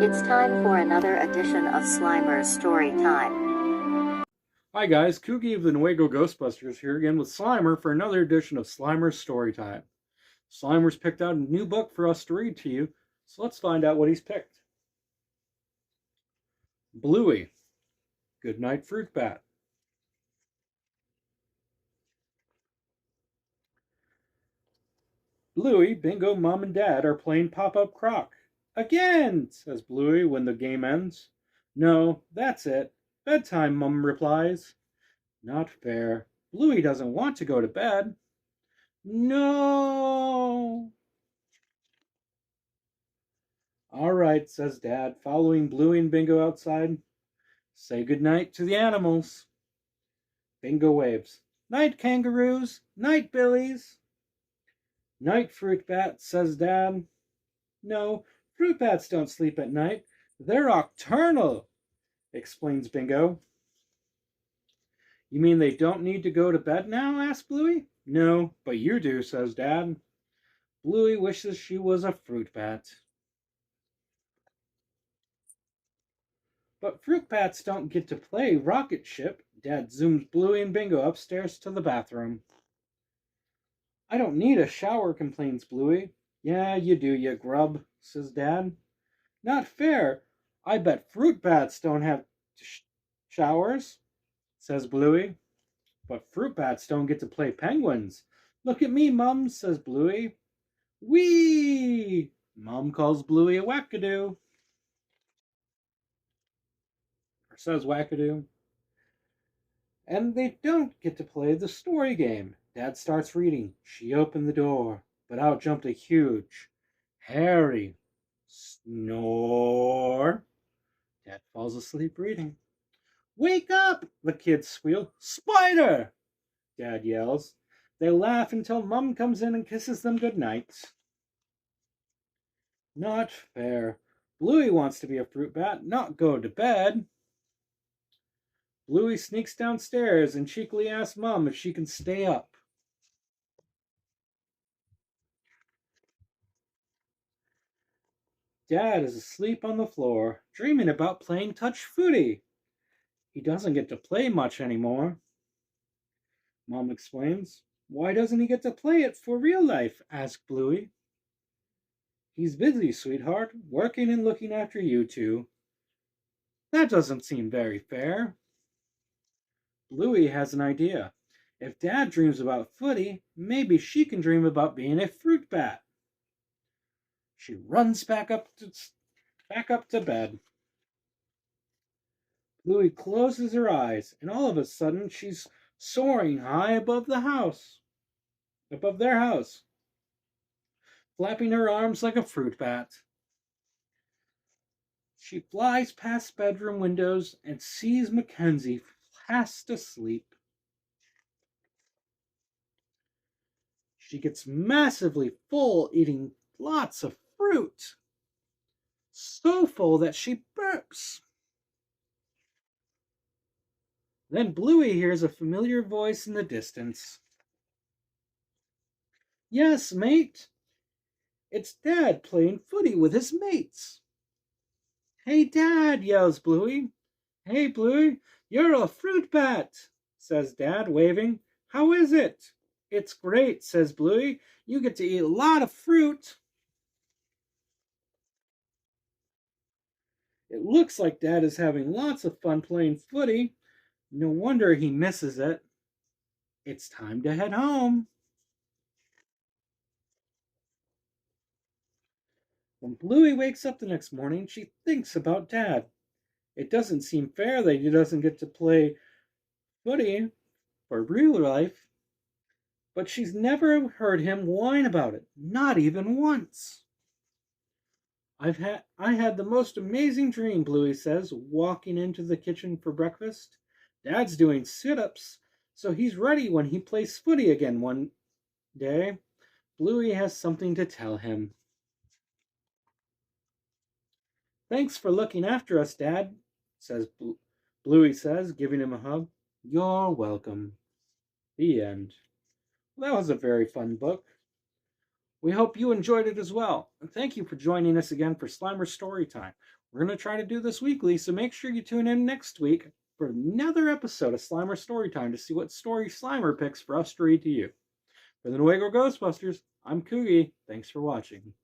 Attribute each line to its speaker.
Speaker 1: It's time for another edition of Slimer's Story Time.
Speaker 2: Hi guys, Kugi of the Nuevo Ghostbusters here again with Slimer for another edition of Slimer's Story Time. Slimer's picked out a new book for us to read to you, so let's find out what he's picked. Bluey, Goodnight Fruit Bat. Bluey, Bingo, Mom, and Dad are playing Pop-Up Croc. Again, says Bluey when the game ends. No, that's it. Bedtime, Mom replies. Not fair. Bluey doesn't want to go to bed. No. All right, says Dad, following Bluey and Bingo outside. Say goodnight to the animals. Bingo waves. Night, kangaroos. Night, billies. Night, fruit bats, says Dad. No, fruit bats don't sleep at night. They're nocturnal, explains Bingo. You mean they don't need to go to bed now? Asks Bluey. No, but you do, says Dad. Bluey wishes she was a fruit bat. But fruit bats don't get to play rocket ship. Dad zooms Bluey and Bingo upstairs to the bathroom. I don't need a shower, complains Bluey. Yeah, you do, you grub, says Dad. Not fair. I bet fruit bats don't have showers, says Bluey. But fruit bats don't get to play penguins. Look at me, Mum, says Bluey. Whee! Mum calls Bluey a wackadoo. Or says wackadoo. And they don't get to play the story game. Dad starts reading. She opened the door, but out jumped a huge, hairy snore. Dad falls asleep reading. Wake up! The kids squeal. Spider! Dad yells. They laugh until Mum comes in and kisses them goodnight. Not fair. Bluey wants to be a fruit bat, not go to bed. Bluey sneaks downstairs and cheekily asks Mum if she can stay up. Dad is asleep on the floor, dreaming about playing touch footy. He doesn't get to play much anymore. Mom explains. Why doesn't he get to play it for real life? Asks Bluey. He's busy, sweetheart, working and looking after you two. That doesn't seem very fair. Bluey has an idea. If Dad dreams about footy, maybe she can dream about being a fruit bat. She runs back up to bed. Bluey closes her eyes, and all of a sudden she's soaring high above their house, flapping her arms like a fruit bat. She flies past bedroom windows and sees Mackenzie fast asleep. She gets massively full, eating lots of fruit. So full that she burps. Then Bluey hears a familiar voice in the distance. Yes, mate. It's Dad playing footy with his mates. Hey, Dad, yells Bluey. Hey, Bluey, you're a fruit bat, says Dad, waving. How is it? It's great, says Bluey. You get to eat a lot of fruit. It looks like Dad is having lots of fun playing footy. No wonder he misses it. It's time to head home. When Bluey wakes up the next morning, she thinks about Dad. It doesn't seem fair that he doesn't get to play footy for real life. But she's never heard him whine about it, not even once. I had the most amazing dream, Bluey says, walking into the kitchen for breakfast. Dad's doing sit-ups, so he's ready when he plays footy again one day. Bluey has something to tell him. Thanks for looking after us, Dad, Bluey says, giving him a hug. You're welcome. The end. Well, that was a very fun book. We hope you enjoyed it as well. And thank you for joining us again for Slimer Storytime. We're going to try to do this weekly, so make sure you tune in next week for another episode of Slimer Storytime to see what story Slimer picks for us to read to you. For the Nuevo Ghostbusters, I'm Kugi. Thanks for watching.